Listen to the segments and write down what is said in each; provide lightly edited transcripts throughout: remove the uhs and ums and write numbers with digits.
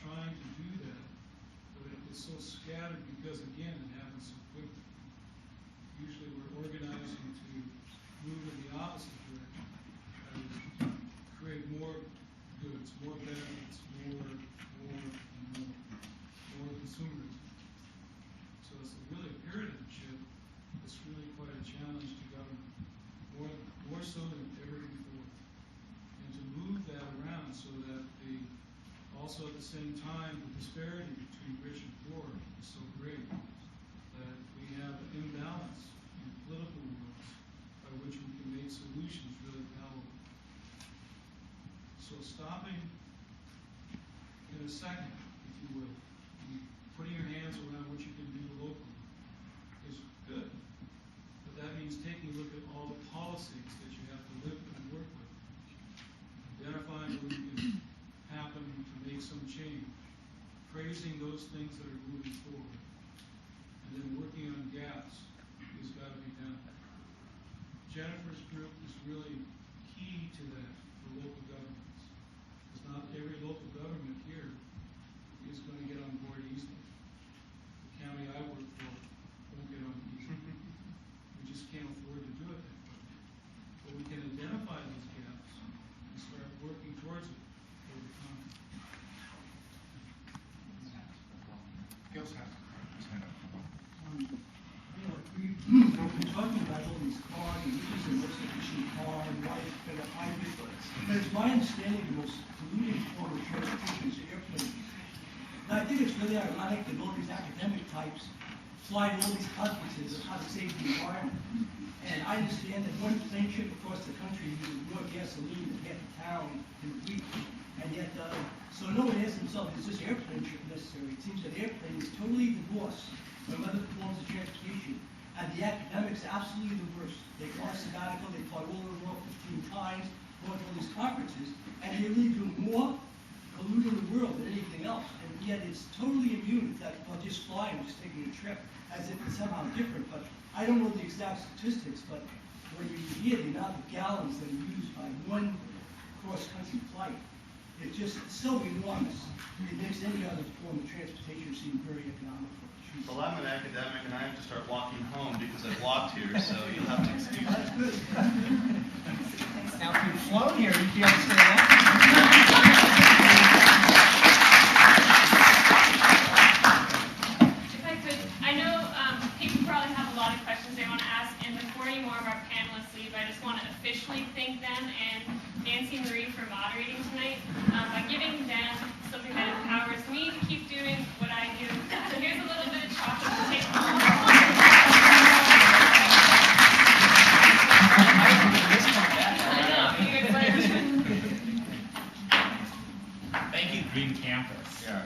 trying to do that, but it's so scattered because, again, it happens so quickly. Usually we're organizing to move in the opposite direction, create more goods, more benefits, more consumerism. So it's really a paradigm shift. It's really quite a challenge to government, more so than ever before. And to move that around so that also at the same time, the disparity between rich and poor is so great that we have an imbalance in political worlds by which we can make solutions really palatable. So stopping in a second, if you will, putting your hands around what you can do locally is good. But that means taking a look at all the policies that you have to live and work with. Identifying where you can happen to make some change. Praising those things that are moving forward. And then working on gaps has got to be done. Jennifer's group is really key to that for local governments. Because not every local government here is going to get on board easily. The county I work for won't get on easily. We just can't afford to do it that way. But we can identify those gaps and start working towards it over time. Gil's hand. We've been talking about all these cars and using the most efficient car and why it's better hybrid. But it's my understanding the most polluting form of transportation is airplanes. And I think it's really ironic that all these academic types fly to all these conferences of how to save the environment. And I understand that one plane trip across the country uses more gasoline than half the town in a week. And yet, so no one asks themselves, is this airplane trip necessary? It seems that airplane is totally divorced from other forms of transportation. And the academics are absolutely the worst. They go on sabbatical, they fly all over the world 15 times, go to all these conferences, and they really do more polluting the world than anything else. And yet it's totally immune that well, just flying, just taking a trip, as if it's somehow different. But I don't know the exact statistics, but when you hear the amount of gallons that are used by one cross-country flight, it's so enormous. It makes any other form of transportation seem very economical. Well, I'm an academic, and I have to start walking home because I've walked here, so you'll have to excuse me. That's good. Now, if you'd flown here, you'd be able to stay longer. If I could, I know people probably have a lot of questions they want to ask, and before any more of our panelists leave, I just want to officially thank them and Nancy Marie for moderating tonight by giving them something that empowers me to keep doing what I do. So here's a little bit of chocolate to take home. Thank you, Green Campus. Yeah.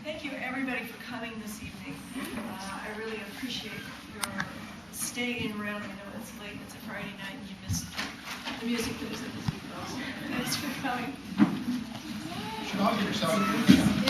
Thank you, everybody, for coming this evening. I really appreciate your staying around. I know it's late, it's a Friday night, and you missed the music that was at the Zoo. Thanks for coming. You should all give yourself a